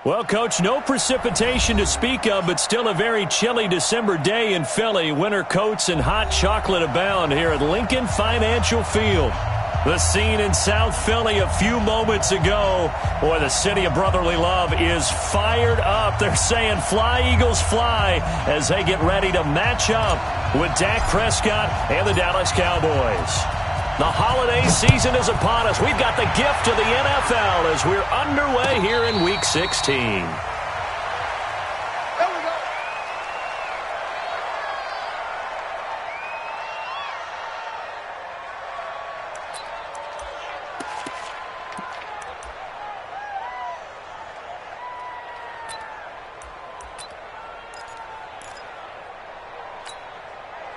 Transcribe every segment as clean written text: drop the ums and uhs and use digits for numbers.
Well, Coach, no precipitation to speak of, but still a very chilly December day in Philly. Winter coats and hot chocolate abound here at Lincoln Financial Field. The scene in South Philly a few moments ago. Boy, the city of brotherly love is fired up. They're saying, "Fly, Eagles, fly," as they get ready to match up with Dak Prescott and the Dallas Cowboys. The holiday season is upon us. We've got the gift of the NFL as we're underway here in Week 16.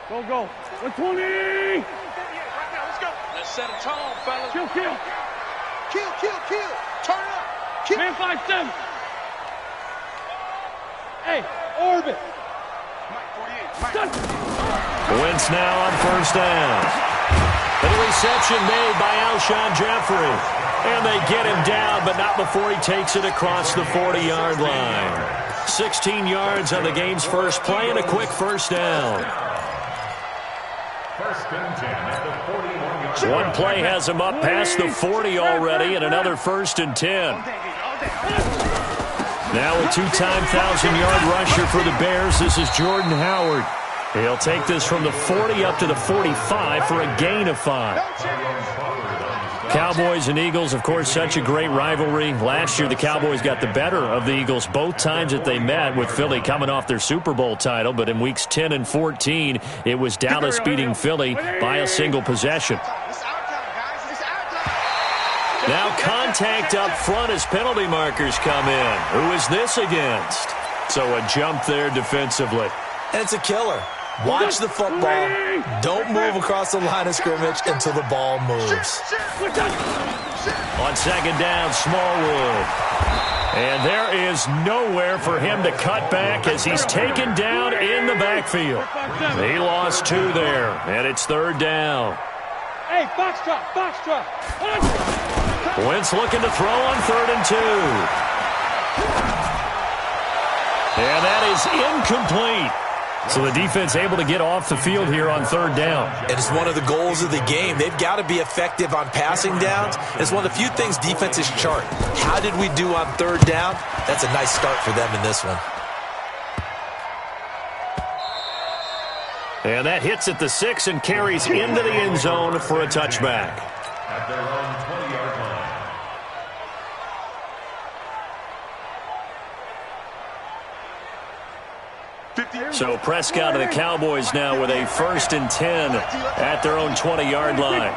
Go, go. 120! Set a tone, fellas. Kill. Turn it up. Kill. Man 5-7. Hey, orbit. Wentz now on first down. And a reception made by Alshon Jeffrey. And they get him down, but not before he takes it across the 40-yard line. 16 yards on the game's first play and a quick first down. First and 10 at the 41-yard line. One play has him up past the 40 already, and another first and 10. Now a two-time 1,000-yard rusher for the Bears. This is Jordan Howard. He'll take this from the 40 up to the 45 for a gain of 5. Cowboys and Eagles, of course, such a great rivalry. Last year, the Cowboys got the better of the Eagles both times that they met, with Philly coming off their Super Bowl title. But in weeks 10 and 14, it was Dallas beating Philly by a single possession. Now contact up front as penalty markers come in. Who is this against? So a jump there defensively. And it's a killer. Watch the football. Don't move across the line of scrimmage until the ball moves. On second down, Smallwood. And there is nowhere for him to cut back as he's taken down in the backfield. He lost 2 there, and it's third down. Hey, box drop. Wentz looking to throw on 3rd and 2. And that is incomplete. So the defense able to get off the field here on 3rd down. It is one of the goals of the game. They've got to be effective on passing downs. It's one of the few things defenses chart. How did we do on 3rd down? That's a nice start for them in this one. And that hits at the 6 and carries into the end zone for a touchback. At their own 20-yard line. So Prescott and the Cowboys now with a 1st and 10 at their own 20-yard line.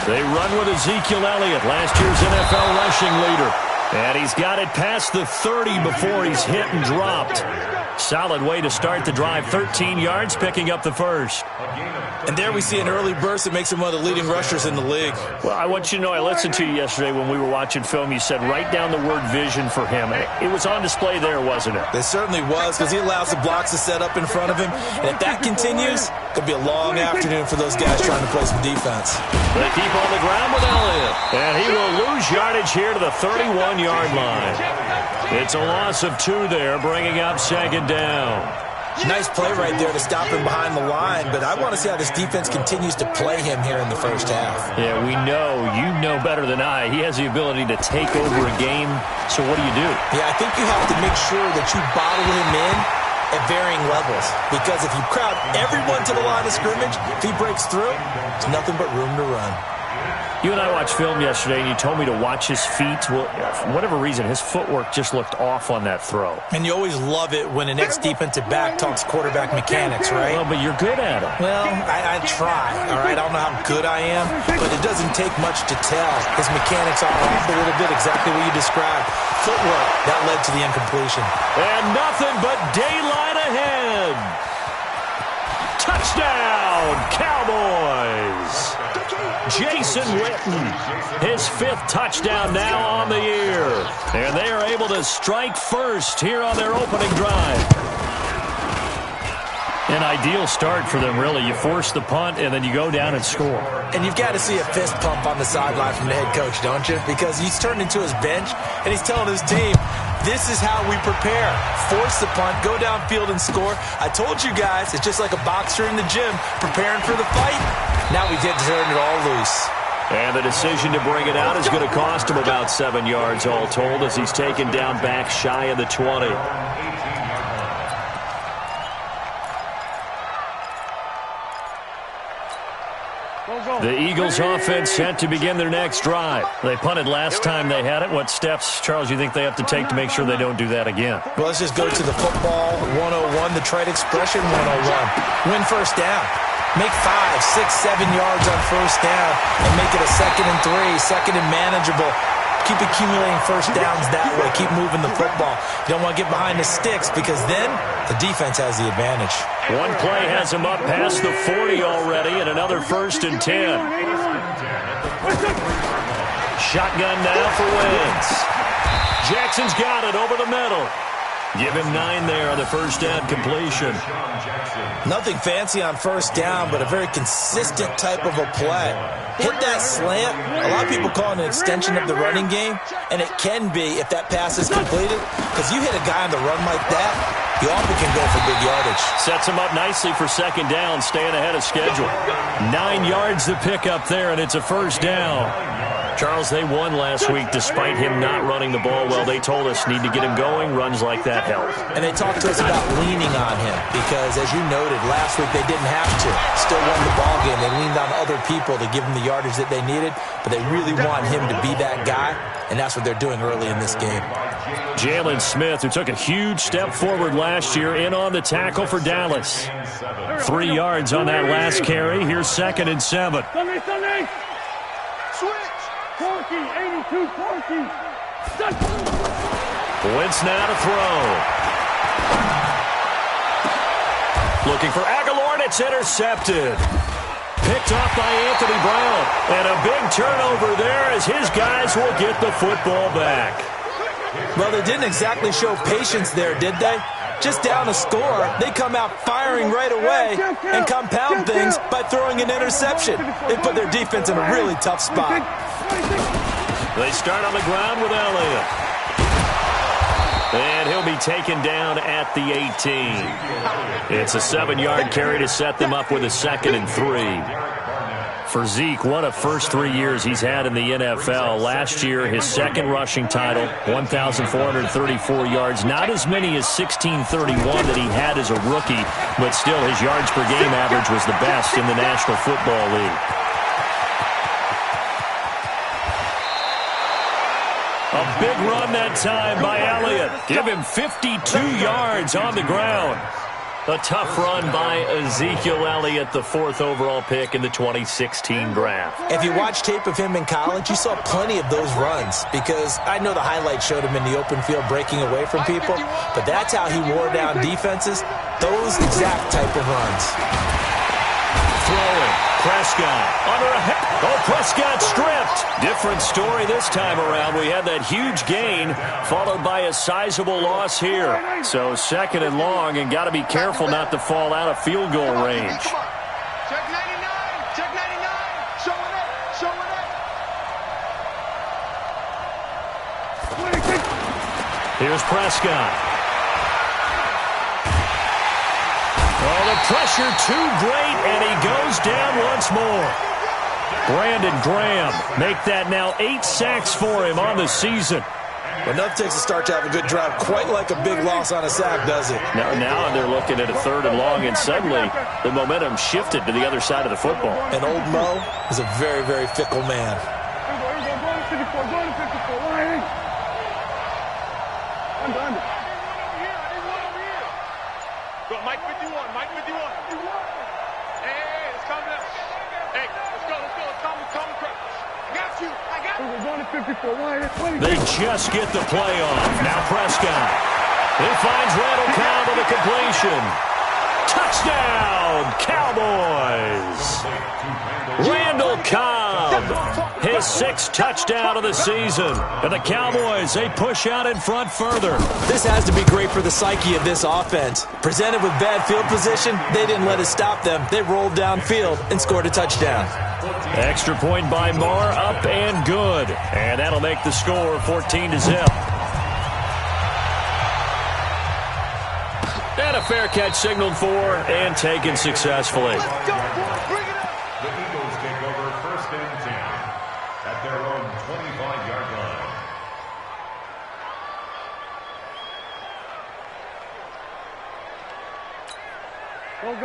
They run with Ezekiel Elliott, last year's NFL rushing leader. And he's got it past the 30 before he's hit and dropped. Solid way to start the drive. 13 yards, picking up the first. And there we see an early burst that makes him one of the leading rushers in the league. Well, I want you to know, I listened to you yesterday when we were watching film. You said write down the word vision for him. It was on display there, wasn't it? It certainly was, because he allows the blocks to set up in front of him. And if that continues, it could be a long afternoon for those guys trying to play some defense. They keep on the ground with Elliott. And he will lose yardage here to the 31-yard line. It's a loss of 2 there, bringing up second down. Nice play right there to stop him behind the line, but I want to see how this defense continues to play him here in the first half. Yeah, we know. You know better than I. He has the ability to take over a game. So what do you do? Yeah, I think you have to make sure that you bottle him in at varying levels, because if you crowd everyone to the line of scrimmage, if he breaks through, there's nothing but room to run. You and I watched film yesterday, and you told me to watch his feet. Well, for whatever reason, his footwork just looked off on that throw. And you always love it when an ex-defensive back talks quarterback mechanics, right? Well, but you're good at it. Well, I try, all right? I don't know how good I am, but it doesn't take much to tell. His mechanics are off a little bit, exactly what you described. Footwork, that led to the incompletion. And nothing but daylight ahead. Touchdown, Cowboys. Jason Witten, his 5th touchdown now on the year. And they are able to strike first here on their opening drive. An ideal start for them, really. You force the punt, and then you go down and score. And you've got to see a fist pump on the sideline from the head coach, don't you? Because he's turned into his bench, and he's telling his team, this is how we prepare. Force the punt, go downfield and score. I told you guys, it's just like a boxer in the gym preparing for the fight. Now we get to turn it all loose. And the decision to bring it out is going to cost him about 7 yards all told as he's taken down back shy of the 20. The Eagles offense set to begin their next drive. They punted last time they had it. What steps, Charles, you think they have to take to make sure they don't do that again? Well, let's just go to the football 101, the trade expression 101. Win first down. Make 5, 6, 7 yards on first down and make it a 2nd and 3, second and manageable. Keep accumulating first downs that way. Keep moving the football. You don't want to get behind the sticks because then the defense has the advantage. One play has him up past the 40 already and another 1st and 10. Shotgun now for Wentz. Jackson's got it over the middle. Give him 9 there on the first down completion. Nothing fancy on first down, but a very consistent type of a play. Hit that slant. A lot of people call it an extension of the running game, and it can be if that pass is completed, because you hit a guy on the run like that, you often can go for big yardage. Sets him up nicely for second down, staying ahead of schedule. 9 yards to pick up there, and it's a first down. Charles, they won last week despite him not running the ball well. They told us need to get him going. Runs like that help. And they talked to us about leaning on him because, as you noted, last week they didn't have to. Still won the ball game. They leaned on other people to give them the yardage that they needed, but they really want him to be that guy, and that's what they're doing early in this game. Jalen Smith, who took a huge step forward last year, in on the tackle for Dallas. 3 yards on that last carry. Here's 2nd and 7. Sunday. Switch. Corky, 82, Corky. Wentz now to throw. Looking for Aguilar, and it's intercepted. Picked off by Anthony Brown. And a big turnover there as his guys will get the football back. Well, they didn't exactly show patience there, did they? Just down a score, they come out firing right away and compound things by throwing an interception. They put their defense in a really tough spot. They start on the ground with Elliott. And he'll be taken down at the 18. It's a 7-yard carry to set them up with a 2nd and 3. For Zeke, what a first 3 years he's had in the NFL. Last year, his 2nd rushing title, 1,434 yards. Not as many as 1,631 that he had as a rookie, but still his yards per game average was the best in the National Football League. A big run that time by Elliott. Give him 52 yards on the ground. A tough run by Ezekiel Elliott, the 4th overall pick in the 2016 draft. If you watch tape of him in college, you saw plenty of those runs because I know the highlights showed him in the open field breaking away from people, but that's how he wore down defenses, those exact type of runs. Throwing. Prescott under a hit. Oh, Prescott stripped. Different story this time around. We had that huge gain followed by a sizable loss here. So 2nd and long, and got to be careful not to fall out of field goal range. Check 99. Check 99. Showing it. Showing it. Here's Prescott. Oh, the pressure too great, and he goes down once more. Brandon Graham make that now 8 sacks for him on the season. Well, nothing takes a start to have a good drive quite like a big loss on a sack, does it? Now they're looking at a 3rd and long, and suddenly the momentum shifted to the other side of the football. And old Mo is a very, very fickle man. Mike 51, Mike 51. Hey, it's coming up. Hey, let's go. It's coming. I got you. They just get the play off. Now Prescott. He finds Randall Cobb with a completion. Touchdown, Cowboys! Randall Cobb, his 6th touchdown of the season. And the Cowboys, they push out in front further. This has to be great for the psyche of this offense. Presented with bad field position, they didn't let it stop them. They rolled downfield and scored a touchdown. Extra point by Marr, up and good. And that'll make the score 14-0. And a fair catch signaled for and taken successfully. Let's go, boys. Bring it up. The Eagles take over 1st and 10 at their own 25-yard line.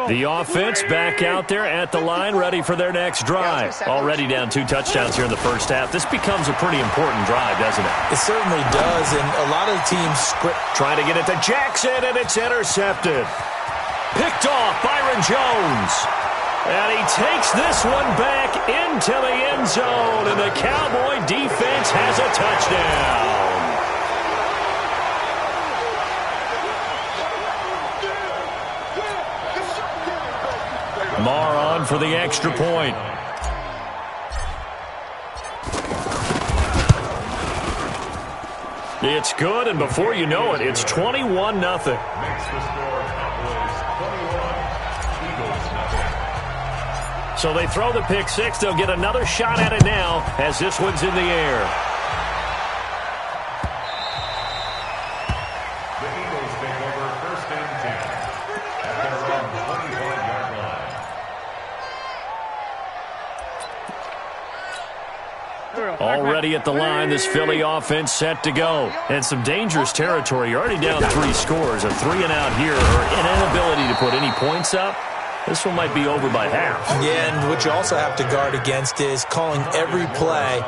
The offense back out there at the line, ready for their next drive. Already down 2 touchdowns here in the first half. This becomes a pretty important drive, doesn't it? It certainly does, and a lot of the teams script. Trying to get it to Jackson, and it's intercepted. Picked off Byron Jones. And he takes this one back into the end zone, and the Cowboy defense has a touchdown. Marr on for the extra point. It's good, and before you know it, it's 21-0. Makes the score Cowboys 21, Eagles nothing. So they throw the pick 6. They'll get another shot at it now as this one's in the air. The Eagles take over 1st and 10 at their own 25-yard line. Already at the line, this Philly offense set to go. And some dangerous territory. You're already down 3 scores. A 3-and-out here, or an inability to put any points up. This one might be over by half. Yeah, and what you also have to guard against is calling every play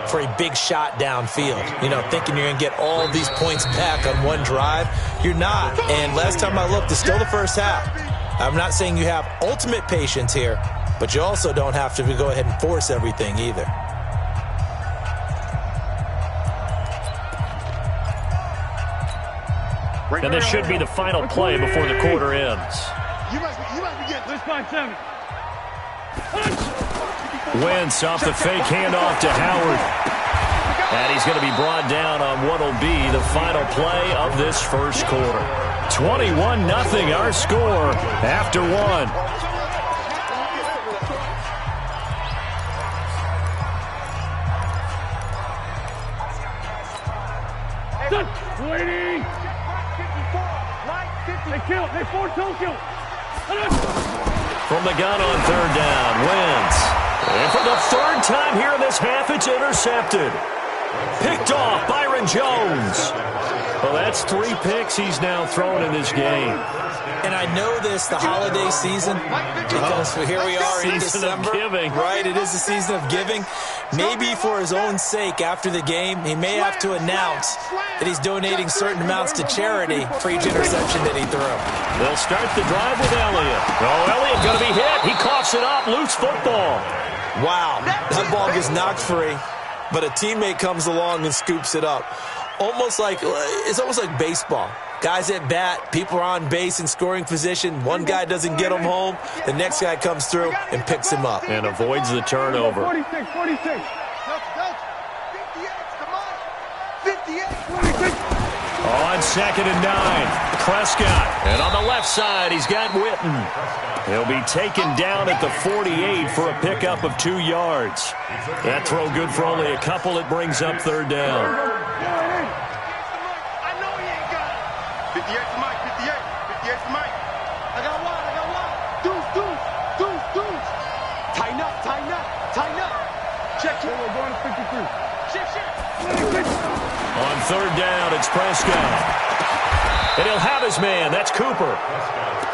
for a big shot downfield. You know, thinking you're going to get all of these points back on one drive. You're not. And last time I looked, it's still the first half. I'm not saying you have ultimate patience here, but you also don't have to go ahead and force everything either. And this should be the final play before the quarter ends. You must be getting this by 7. Wentz off the fake handoff to Howard. And he's going to be brought down on what will be the final play of this first quarter. 21-0 our score after 1. Waiting. They kill. They force kill. From the gun on 3rd down, Wentz. And for the 3rd time here in this half, it's intercepted. Picked off Byron Jones. Well, that's 3 picks he's now thrown in this game. And I know this, the holiday season, because here we are in December. Season of giving. Right, it is the season of giving. Maybe for his own sake after the game, he may have to announce that he's donating certain amounts to charity for each interception that he threw. They'll start the drive with Elliott. Oh, Elliott going to be hit. He coughs it up. Loose football. Wow, that ball gets knocked free, but a teammate comes along and scoops it up. It's almost like baseball. Guys at bat, people are on base in scoring position. One guy doesn't get him home. The next guy comes through and picks him up. And avoids the turnover. 46. 58, come on. 58, 46. On 2nd and 9, Prescott. And on the left side, he's got Witten. He'll be taken down at the 48 for a pickup of 2 yards. That throw good for only a couple. It brings up 3rd down. 58 to Mike, 58 to Mike. I got one. Deuce. Tighten up. Check. We're going to 53. Check. On 3rd down, it's Prescott. And he'll have his man. That's Cooper.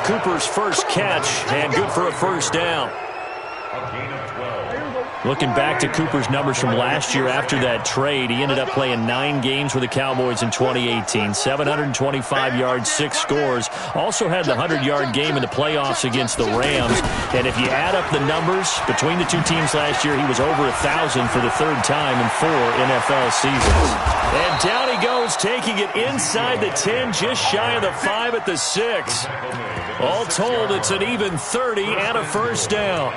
Cooper's first catch, and good for a 1st down. A gain of 12. Looking back to Cooper's numbers from last year after that trade, he ended up playing 9 games with the Cowboys in 2018. 725 yards, 6 scores. Also had the 100-yard game in the playoffs against the Rams. And if you add up the numbers between the two teams last year, he was over 1,000 for the 3rd time in 4 NFL seasons. And down he goes, taking it inside the 10, just shy of the 5 at the 6. All told, it's an even 30 and a first down.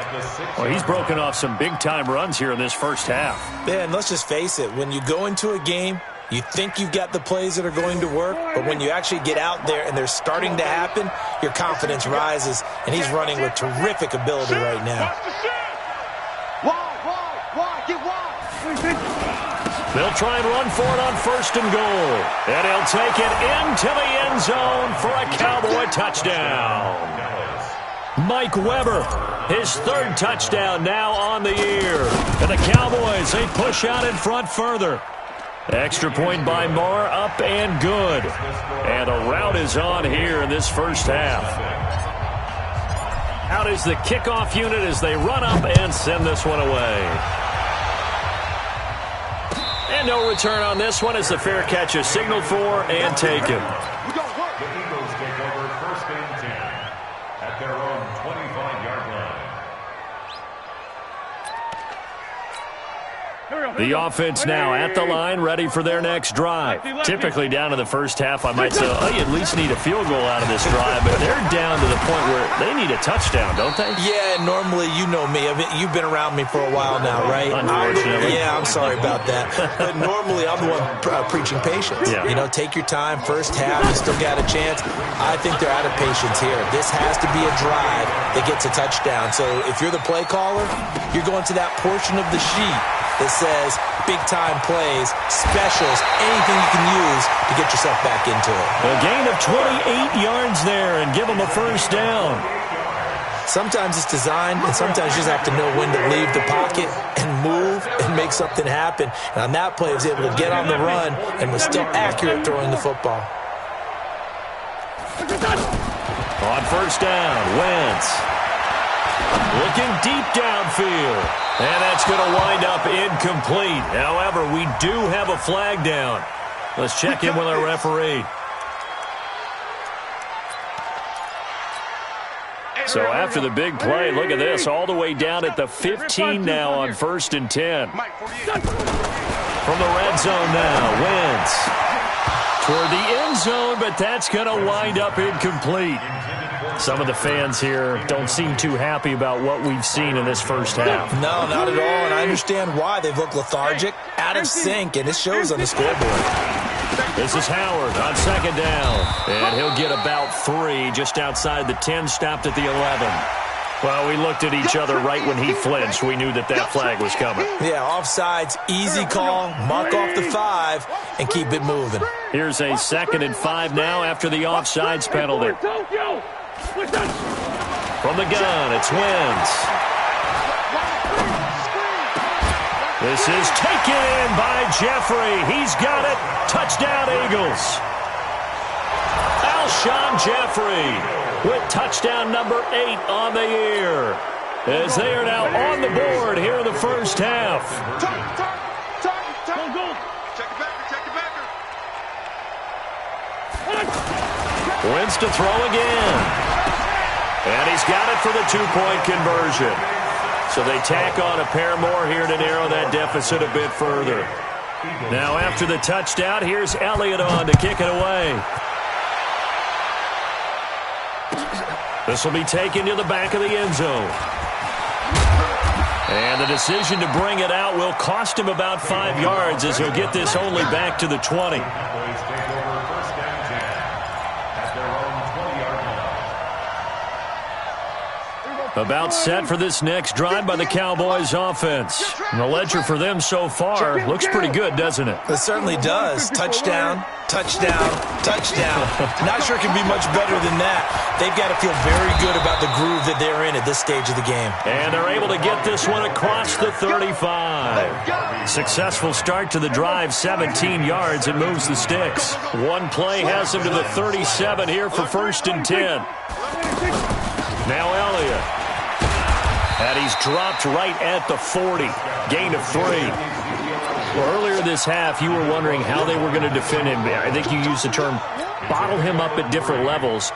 Well, he's broken off some big-time runs here in this first half. Yeah, and let's just face it. When you go into a game, you think you've got the plays that are going to work, but when you actually get out there and they're starting to happen, your confidence rises, and he's running with terrific ability right now. They'll try and run for it on 1st and goal. And he'll take it into the end zone for a Cowboy touchdown. Mike Weber, his 3rd touchdown now on the year. And the Cowboys, they push out in front further. Extra point by Moore, up and good. And a rout is on here in this first half. Out is the kickoff unit as they run up and send this one away. And no return on this one as the fair catch is signaled for and taken. The Eagles take over 1st and 10 at their own 25-yard line. The offense now at the line, ready for their next drive. Typically down to the first half, I might say, oh, you at least need a field goal out of this drive, but they're down to the point where they need a touchdown, don't they? Yeah, normally, you know me. You've been around me for a while now, right? Unfortunately. I'm sorry about that. But normally, I'm the one preaching patience. Yeah. You know, take your time. First half, you still got a chance. I think they're out of patience here. This has to be a drive that gets a touchdown. So if you're the play caller, you're going to that portion of the sheet that says big-time plays, specials, anything you can use to get yourself back into it. A gain of 28 yards there and give them a first down. Sometimes it's designed, and sometimes you just have to know when to leave the pocket and move and make something happen. And on that play, he was able to get on the run and was still accurate throwing the football. On first down, Wentz. Looking deep downfield. And that's going to wind up incomplete. However, we do have a flag down. Let's check in with our referee. So after the big play, look at this, all the way down at the 15 now on 1st and 10. From the red zone now, Wentz. Toward the end zone, but that's going to wind up incomplete. Some of the fans here don't seem too happy about what we've seen in this first half. No, not at all, and I understand why. They've looked lethargic, out of sync, and it shows on the scoreboard. This is Howard on 2nd down, and he'll get about 3 just outside the 10, stopped at the 11. Well, we looked at each other right when he flinched. We knew that that flag was coming. Yeah, offsides, easy call, mark off the 5, and keep it moving. Here's a 2nd and 5 now after the offsides penalty. From the gun, it's Wentz. This is taken in by Jeffrey. He's got it. Touchdown, Eagles. Alshon Jeffrey with touchdown number 8 on the year, as they are now on the board here in the first half. Wentz to throw again. And he's got it for the 2-point conversion. So they tack on a pair more here to narrow that deficit a bit further. Now after the touchdown, here's Elliott on to kick it away. This will be taken to the back of the end zone. And the decision to bring it out will cost him about 5 yards as he'll get this only back to the 20. About set for this next drive by the Cowboys offense. And the ledger for them so far looks pretty good, doesn't it? It certainly does. Touchdown, touchdown, touchdown. Not sure it can be much better than that. They've got to feel very good about the groove that they're in at this stage of the game. And they're able to get this one across the 35. Successful start to the drive, 17 yards, and moves the sticks. One play has them to the 37 here for 1st and 10. Now Elliott. And he's dropped right at the 40. Gain of 3. Well, earlier this half, you were wondering how they were going to defend him. I think you used the term bottle him up at different levels.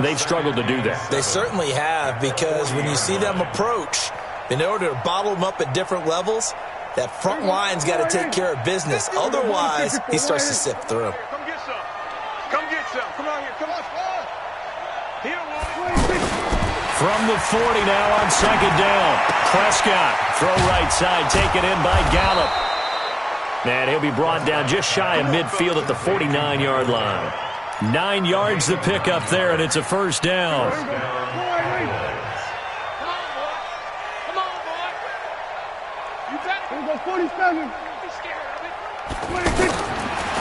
They've struggled to do that. They certainly have, because when you see them approach, in order to bottle him up at different levels, that front line's got to take care of business. Otherwise, he starts to sift through. Come get some. Come get some. Come on here. Come on. Here, Wally. From the 40 now on second down. Prescott, throw right side, taken in by Gallup. And he'll be brought down just shy of midfield at the 49-yard line. 9 yards the pickup there, and it's a first down. Come on, boy. You got it. Here we go, 47. Be scared of it. 26.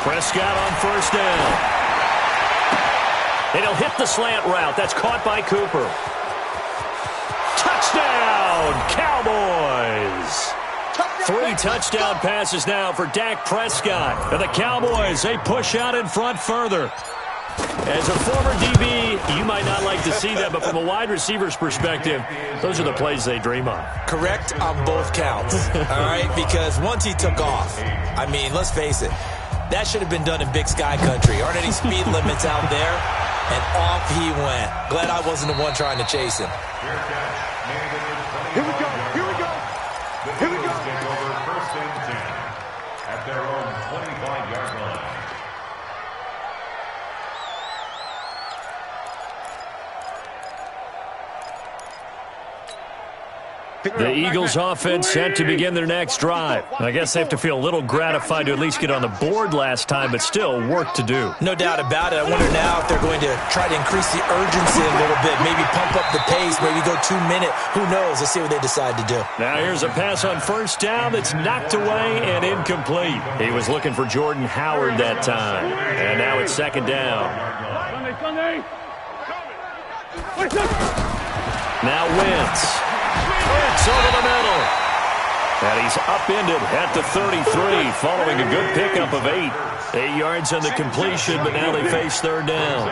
Prescott on first down. And he'll hit the slant route. That's caught by Cooper. Touchdown, Cowboys! 3 touchdown passes now for Dak Prescott. And the Cowboys, they push out in front further. As a former DB, you might not like to see that, but from a wide receiver's perspective, those are the plays they dream of. Correct on both counts, all right? Because once he took off, I mean, let's face it, that should have been done in Big Sky country. Aren't any speed limits out there? And off he went. Glad I wasn't the one trying to chase him. Here we go. Here we go. Here we go. Take over first and 10 at their own 25-yard line. The Eagles offense set to begin their next drive. I guess they have to feel a little gratified to at least get on the board last time, but still work to do. No doubt about it. I wonder now if they're going to try to increase the urgency a little bit, maybe pump up the pace, maybe go 2 minute. Who knows? Let's see what they decide to do. Now here's a pass on first down that's knocked away and incomplete. He was looking for Jordan Howard that time. And now it's second down. Sunday. Now Wentz. Wentz over the middle. And he's upended at the 33 following a good pickup of 8. 8 yards on the completion, but now they face third down.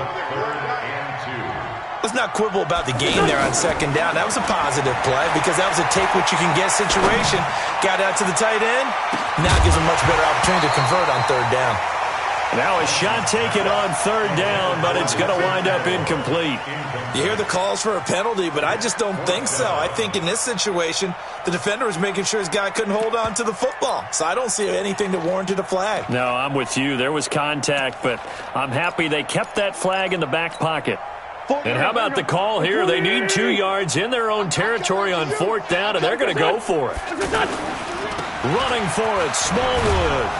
Let's not quibble about the game there on second down. That was a positive play because that was a take-what-you-can-get situation. Got out to the tight end. Now gives him a much better opportunity to convert on third down. Now a shot taken on third down, but it's going to wind up incomplete. You hear the calls for a penalty, but I just don't think so. I think in this situation, the defender was making sure his guy couldn't hold on to the football. So I don't see anything that warranted a flag. No, I'm with you. There was contact, but I'm happy they kept that flag in the back pocket. And how about the call here? They need 2 yards in their own territory on fourth down, and they're going to go for it. Running for it, Smallwood.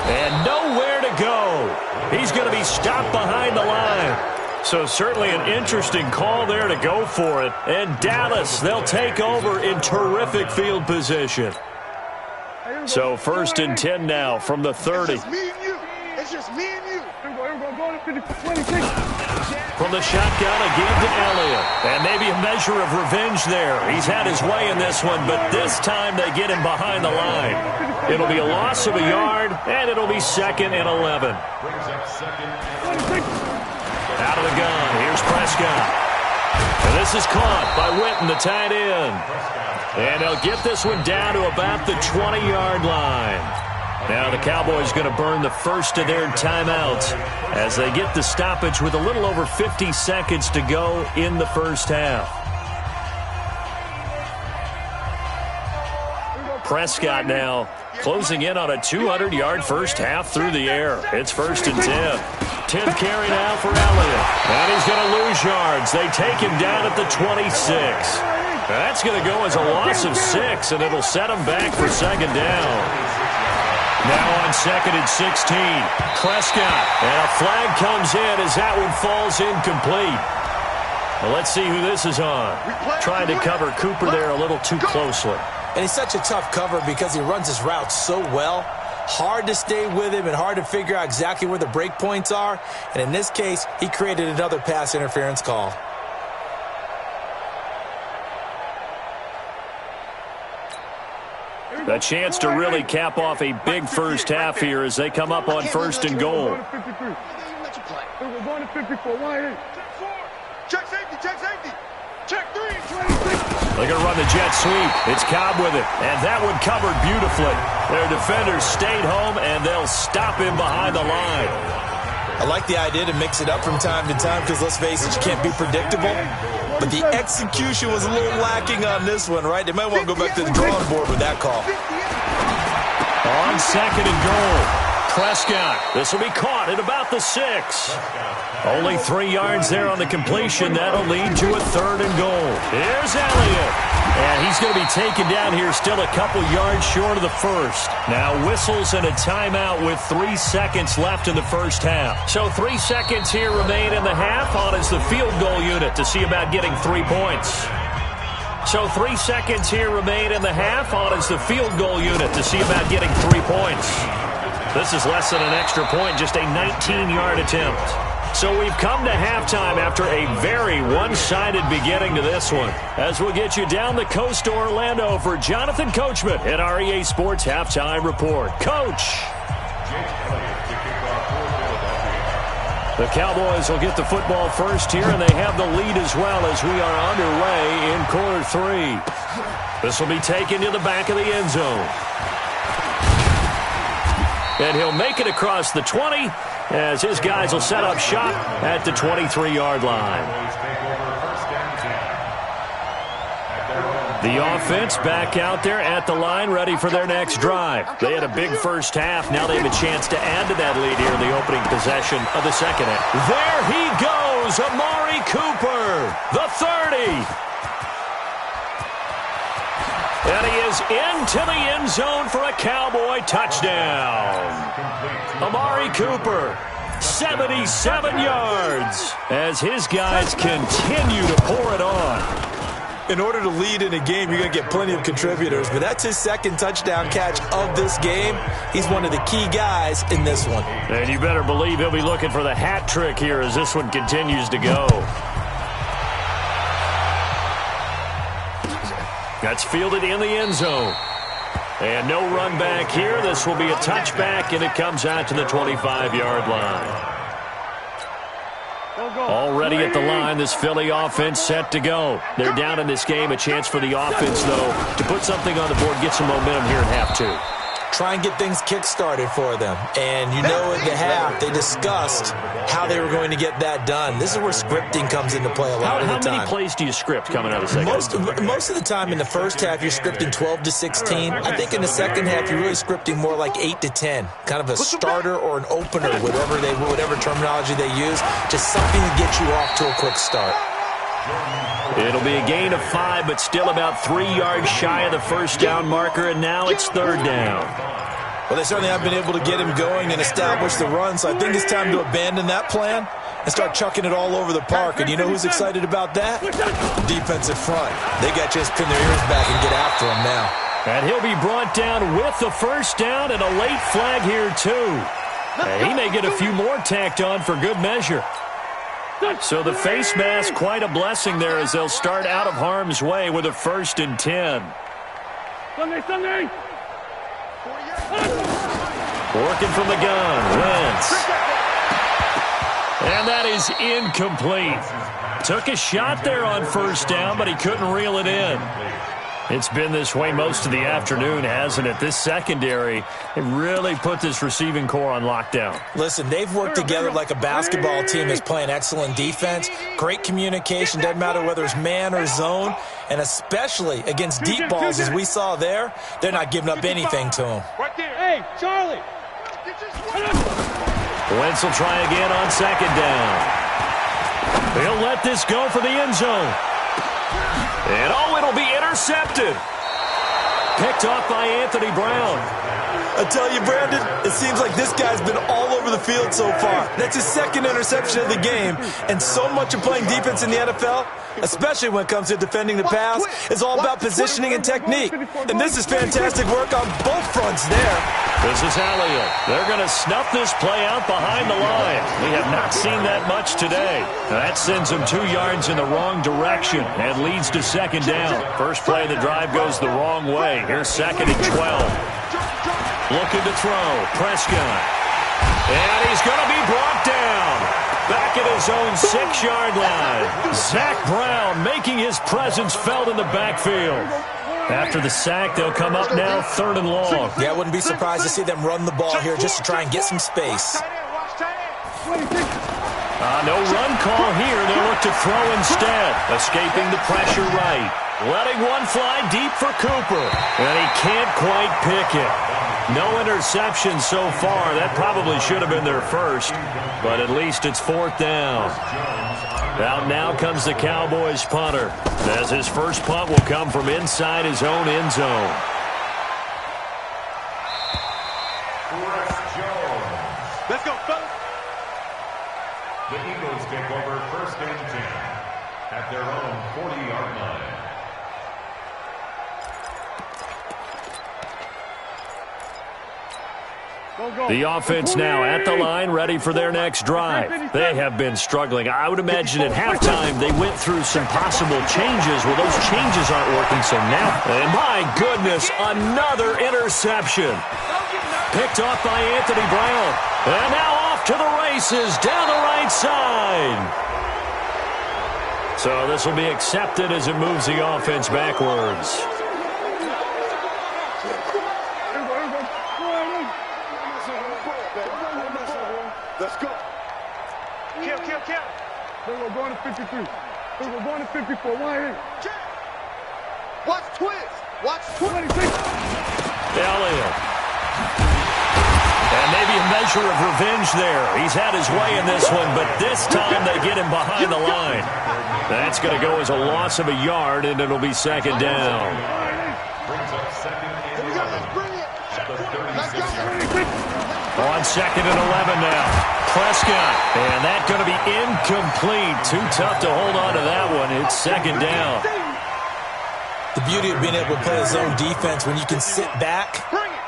And nowhere to go. He's going to be stopped behind the line. So certainly an interesting call there to go for it. And Dallas, they'll take over in terrific field position. So first and 10 now from the 30. It's just me and you. It's just me and you. Here we go, 26. From the shotgun, a game to Elliott. And maybe a measure of revenge there. He's had his way in this one, but this time they get him behind the line. It'll be a loss of a yard, and it'll be second and 11. Out of the gun, here's Prescott. And this is caught by Witten, the tight end. And they'll get this one down to about the 20-yard line. Now the Cowboys going to burn the first of their timeouts as they get the stoppage with a little over 50 seconds to go in the first half. Prescott now closing in on a 200-yard first half through the air. It's first and 10. 10th carry now for Elliott. And he's going to lose yards. They take him down at the 26. That's going to go as a loss of 6, and it'll set him back for second down. Now on second and 16, Prescott, and a flag comes in as that one falls incomplete. Well, let's see who this is on. Trying to cover Cooper there a little too closely. And he's such a tough cover because he runs his route so well. Hard to stay with him and hard to figure out exactly where the break points are. And in this case, he created another pass interference call. A chance to really cap off a big first half here as they come up on first and goal. We're going to 54. Check 4. Check safety. Check safety. Check 3. They're going to run the jet sweep. It's Cobb with it, and that one covered beautifully. Their defenders stayed home, and they'll stop him behind the line. I like the idea to mix it up from time to time because, let's face it, you can't be predictable. But the execution was a little lacking on this one, right? They might want to go back to the drawing board with that call. On second and goal, Prescott. This will be caught at about the 6. Only 3 yards there on the completion. That'll lead to a 3rd and goal. Here's Elliott. And he's going to be taken down here still a couple yards short of the first. Now whistles and a timeout with 3 seconds left in the first half. So 3 seconds here remain in the half. On is the field goal unit to see about getting 3 points. So 3 seconds here remain in the half. On is the field goal unit to see about getting 3 points. This is less than an extra point, just a 19-yard attempt. So we've come to halftime after a very one-sided beginning to this one. As we'll get you down the coast to Orlando for Jonathan Coachman at our EA Sports Halftime Report. Coach! The Cowboys will get the football first here, and they have the lead as well as we are underway in quarter 3. This will be taken to the back of the end zone. And he'll make it across the 20 as his guys will set up shop at the 23-yard line. The offense back out there at the line, ready for their next drive. They had a big first half. Now they have a chance to add to that lead here in the opening possession of the second half. There he goes, Amari Cooper, the 30. And he is into the end zone for a Cowboy touchdown. Amari Cooper, 77 yards, as his guys continue to pour it on. In order to lead in a game, you're going to get plenty of contributors, but that's his second touchdown catch of this game. He's one of the key guys in this one. And you better believe he'll be looking for the hat trick here as this one continues to go. That's fielded in the end zone. And no run back here. This will be a touchback, and it comes out to the 25-yard line. Already at the line, this Philly offense set to go. They're down in this game. A chance for the offense, though, to put something on the board, get some momentum here in half 2. Try and get things kick-started for them. And you know at the half, they discussed how they were going to get that done. This is where scripting comes into play a lot of the time. How many plays do you script coming out of the second? Most of the time in the first half, you're scripting 12 to 16. I think in the second half, you're really scripting more like 8 to 10. Kind of a starter or an opener, whatever terminology they use. Just something to get you off to a quick start. It'll be a gain of 5, but still about 3 yards shy of the first down marker, and now it's 3rd down. Well, they certainly have been able to get him going and establish the run, so I think it's time to abandon that plan and start chucking it all over the park. And you know who's excited about that? The defensive front. They got to just pin their ears back and get after him now. And he'll be brought down with the first down and a late flag here, too. And he may get a few more tacked on for good measure. So the face mask, quite a blessing there as they'll start out of harm's way with a 1st and 10. Sunday. Working from the gun, Wentz. And that is incomplete. Took a shot there on first down, but he couldn't reel it in. It's been this way most of the afternoon, hasn't it? This secondary, it really put this receiving core on lockdown. Listen, they've worked together like a basketball team is playing excellent defense. Great communication, doesn't matter whether it's man or zone. And especially against deep balls, as we saw there, they're not giving up anything to them. Hey, Charlie. Wentz will try again on second down. He'll let this go for the end zone. And it'll be intercepted. Picked off by Anthony Brown. I tell you, Brandon, it seems like this guy's been all over the field so far. That's his second interception of the game. And so much of playing defense in the NFL, especially when it comes to defending the pass, is all about positioning and technique. And this is fantastic work on both fronts there. This is Elliott. They're going to snuff this play out behind the line. We have not seen that much today. That sends them 2 yards in the wrong direction and leads to second down. First play of the drive goes the wrong way. Here's 2nd and 12. Looking to throw. Prescott. And he's going to be brought down. Back at his own 6-yard line. Zach Brown making his presence felt in the backfield. After the sack, they'll come up now 3rd and long. Yeah, I wouldn't be surprised to see them run the ball here just to try and get some space. No run call here. They'll look to throw instead. Escaping the pressure right. Letting one fly deep for Cooper. And he can't quite pick it. No interception so far. That probably should have been their first. But at least it's 4th down. Out now comes the Cowboys punter, as his first punt will come from inside his own end zone. Let's go, fellas. The Eagles take over 1st and 10 at their own 40-yard line. The offense now at the line, ready for their next drive. They have been struggling. I would imagine at halftime they went through some possible changes. Well, those changes aren't working, so now, and my goodness, another interception. Picked off by Anthony Brown. And now off to the races down the right side. So this will be accepted as it moves the offense backwards. Let's go. Kill. We're going to 53. We're going to 54. Watch twist. Elliott. And maybe a measure of revenge there. He's had his way in this one, but this time they get him behind the line. That's going to go as a loss of a yard, and it'll be 2nd down. Brings up 2nd and 11 at the 36-yard. On 2nd and 11 now. Prescott. And that's going to be incomplete. Too tough to hold on to that one. It's 2nd down. The beauty of being able to play a zone defense when you can sit back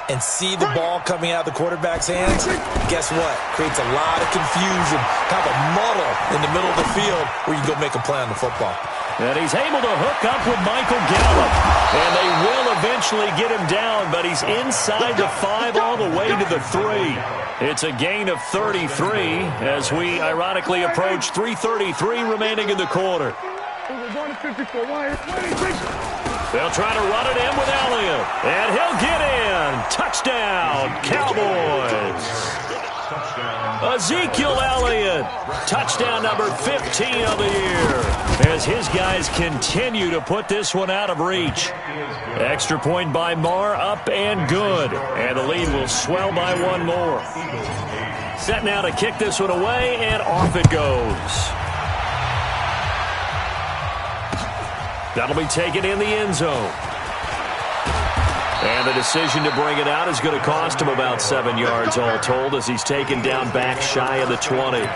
and see the ball coming out of the quarterback's hands, guess what? Creates a lot of confusion, kind of a muddle in the middle of the field where you can go make a play on the football. And he's able to hook up with Michael Gallup. And they will eventually get him down, but he's inside the 5 all the way to the 3. It's a gain of 33 as we ironically approach 3:33 remaining in the quarter. They'll try to run it in with Elliott. And he'll get in. Touchdown, Cowboys. Ezekiel Elliott. Touchdown number 15 of the year. As his guys continue to put this one out of reach. Extra point by Marr, up and good. And the lead will swell by 1 more. Set now to kick this one away, and off it goes. That'll be taken in the end zone. And the decision to bring it out is going to cost him about 7 yards all told as he's taken down back shy of the 20.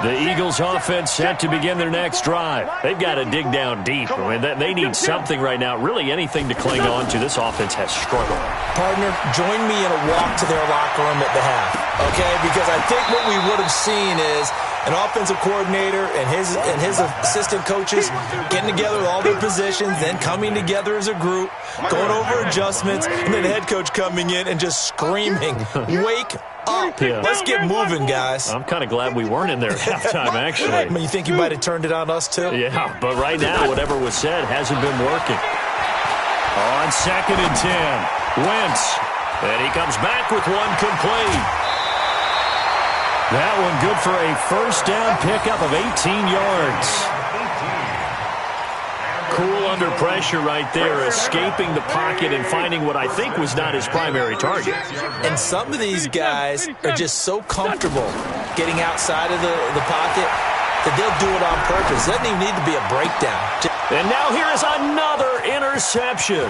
The Eagles offense set to begin their next drive. They've got to dig down deep. I mean, they need something right now, really anything to cling on to. This offense has struggled. Partner, join me in a walk to their locker room at the half, okay? Because I think what we would have seen is an offensive coordinator and his assistant coaches getting together with all their positions, then coming together as a group, going over adjustments, and then the head coach coming in and just screaming, "Wake up. Yeah. Let's get moving, guys." I'm kind of glad we weren't in there at halftime, actually. I mean, you think you might have turned it on us, too? Yeah, but right now, whatever was said hasn't been working. On 2nd and 10, Wentz. And he comes back with one complete. That one good for a first down pickup of 18 yards. Cool under pressure right there, escaping the pocket and finding what I think was not his primary target. And some of these guys are just so comfortable getting outside of the pocket that they'll do it on purpose. It doesn't even need to be a breakdown. And now here is another interception.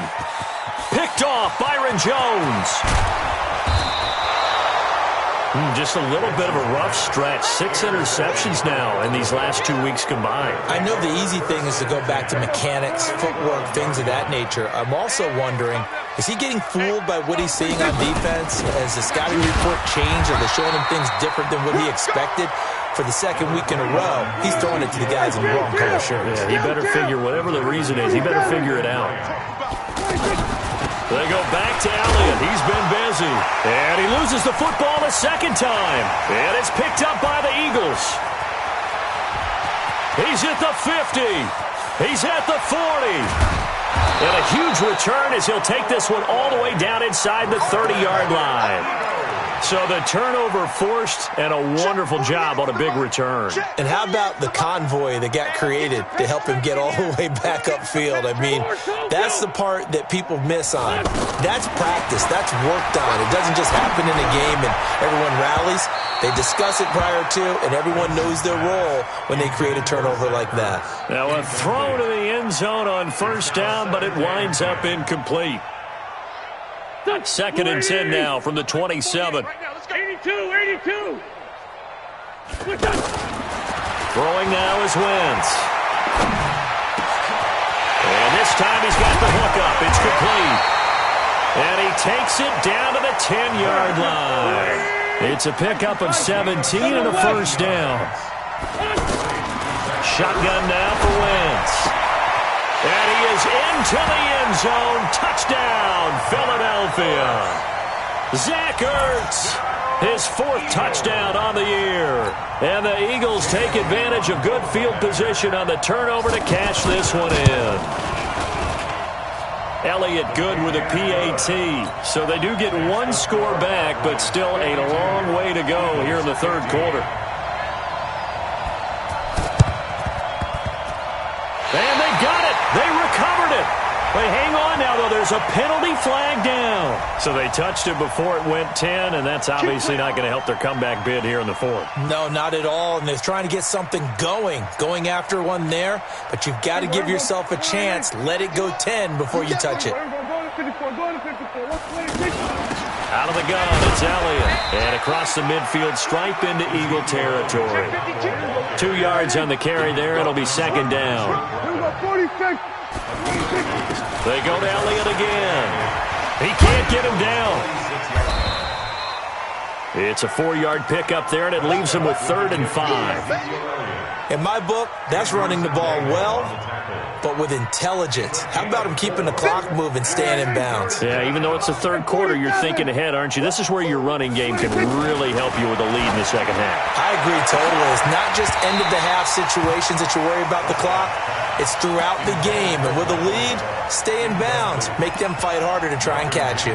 Picked off Byron Jones. Just a little bit of a rough stretch. 6 interceptions now in these last 2 weeks combined. I know the easy thing is to go back to mechanics, footwork, things of that nature. I'm also wondering, is he getting fooled by what he's seeing on defense? Has the scouting report changed? Are they showing him things different than what he expected? For the 2nd week in a row, he's throwing it to the guys in the wrong color shirts. Yeah, he better figure, whatever the reason is, he better figure it out. They go back to Elliott. Elliott. He's been busy. And he loses the football a second time. And it's picked up by the Eagles. He's at the 50. He's at the 40. And a huge return as he'll take this one all the way down inside the 30-yard line. So the turnover forced, and a wonderful job on a big return. And how about the convoy that got created to help him get all the way back upfield? I mean, that's the part that people miss on. That's practice. That's worked on. It doesn't just happen in a game and everyone rallies. They discuss it prior to, and everyone knows their role when they create a turnover like that. Now a throw to the end zone on first down, but it winds up incomplete. 2nd and 10 now from the 27. 82. Throwing now is Wentz. And this time he's got the hook up. It's complete. And he takes it down to the 10-yard line. It's a pickup of 17 and a first down. Shotgun now for Wentz. And he is into the end zone. Touchdown, Philadelphia. Zach Ertz, his 4th touchdown on the year. And the Eagles take advantage of good field position on the turnover to cash this one in. Elliott good with a PAT. So they do get one score back, but still a long way to go here in the 3rd quarter. And they got it. They recovered it. They hang on now, though. There's a penalty flag down. So they touched it before it went 10, and that's obviously not going to help their comeback bid here in the 4th. No, not at all. And they're trying to get something going after one there. But you've got to give yourself a chance. Let it go 10 before you touch it. Out of the gun, it's Elliott. And across the midfield stripe into Eagle territory. 2 yards on the carry there. It'll be 2nd down. They go to Elliott again. He can't get him down. It's a 4-yard pickup there, and it leaves him with 3rd and 5. In my book, that's running the ball well, but with intelligence. How about him keeping the clock moving, staying in bounds? Yeah, even though it's the 3rd quarter, you're thinking ahead, aren't you? This is where your running game can really help you with a lead in the 2nd half. I agree totally. It's not just end-of-the-half situations that you worry about the clock. It's throughout the game. And with a lead, stay in bounds. Make them fight harder to try and catch you.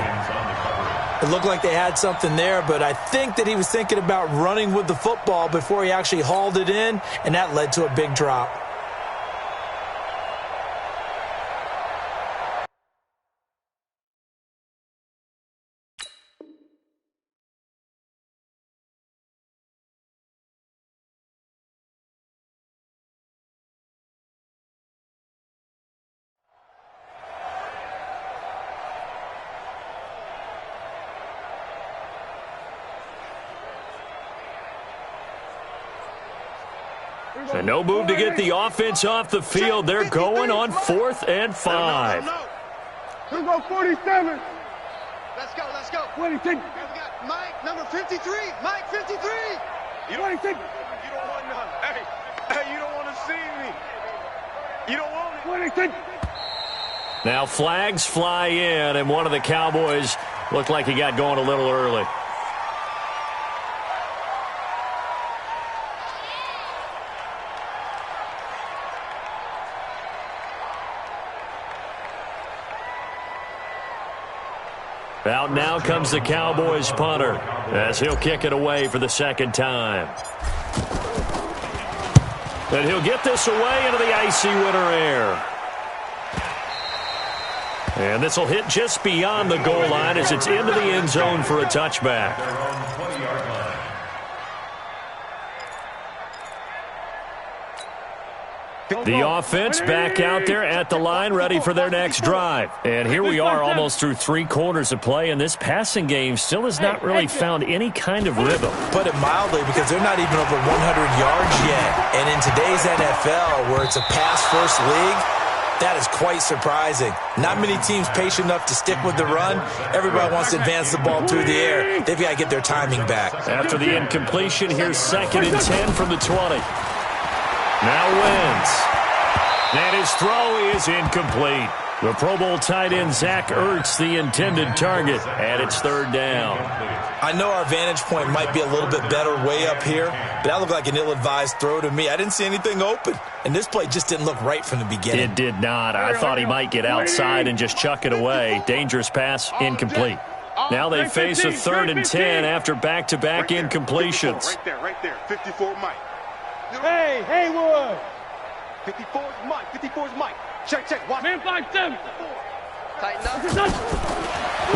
It looked like they had something there, but I think that he was thinking about running with the football before he actually hauled it in, and that led to a big drop. And no move to get the offense off the field. They're going on 4th and 5. Here we go, 47. Let's go. 26. We got Mike, number 53. Mike, 53. You don't want none. Hey, you don't want to see me. You don't want it. 26. Now flags fly in, and one of the Cowboys looked like he got going a little early. Out now comes the Cowboys punter as he'll kick it away for the 2nd time. And he'll get this away into the icy winter air. And this will hit just beyond the goal line as it's into the end zone for a touchback. The offense back out there at the line, ready for their next drive. And here we are almost through 3 quarters of play, and this passing game still has not really found any kind of rhythm. Put it mildly, because they're not even over 100 yards yet. And in today's NFL, where it's a pass-first league, that is quite surprising. Not many teams patient enough to stick with the run. Everybody wants to advance the ball through the air. They've got to get their timing back. After the incompletion, here's 2nd and 10 from the 20. Now Wentz. And his throw is incomplete. The Pro Bowl tight end Zach Ertz, the intended target, and it's third down. I know our vantage point might be a little bit better way up here, but that looked like an ill-advised throw to me. I didn't see anything open, and this play just didn't look right from the beginning. It did not. I thought he might get outside and just chuck it away. Dangerous pass, incomplete. Now they face a 3rd and 10 after back-to-back incompletions. Right there. 54 Mike. Hey, Haywood. 54 is Mike. 54 is Mike. Check. Watch. Man, 5-7. Tighten up.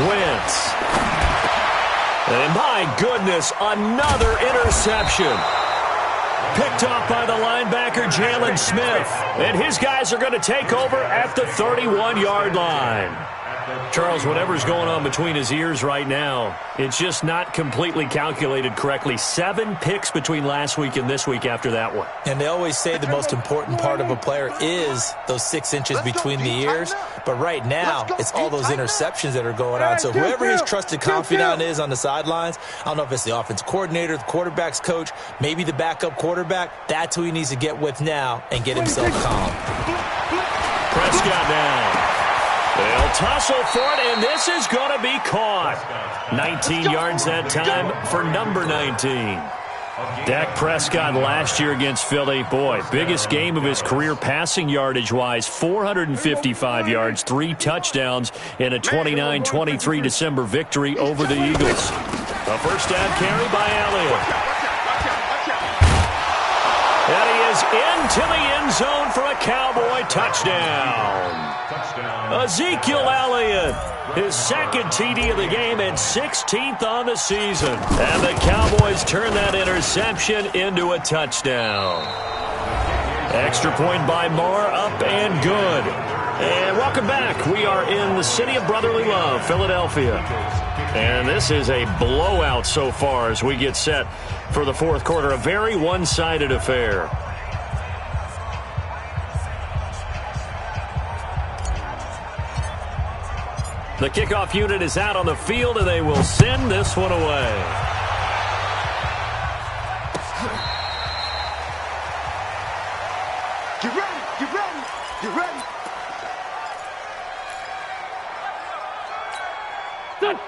Wentz. And my goodness, another interception. Picked off by the linebacker, Jalen Smith. And his guys are going to take over at the 31-yard line. Charles, whatever's going on between his ears right now, it's just not completely calculated correctly. 7 picks between last week and this week after that one. And they always say the most important part of a player is those 6 inches between the ears. But right now, it's all those interceptions that are going on. So whoever his trusted confidant is on the sidelines, I don't know if it's the offense coordinator, the quarterback's coach, maybe the backup quarterback, that's who he needs to get with now and get himself calm. Prescott now. They'll tussle for it, and this is going to be caught. 19 yards that time for number 19. Dak Prescott last year against Philly, boy, biggest game of his career passing yardage-wise, 455 yards, 3 touchdowns in a 29-23 December victory over the Eagles. A first down carry by Elliott. And he is into the end zone for a Cowboy touchdown. Ezekiel Elliott, his 2nd TD of the game and 16th on the season. And the Cowboys turn that interception into a touchdown. Extra point by Moore, up and good. And welcome back. We are in the city of brotherly love, Philadelphia. And this is a blowout so far as we get set for the 4th quarter. A very one-sided affair. The kickoff unit is out on the field, and they will send this one away. Get ready.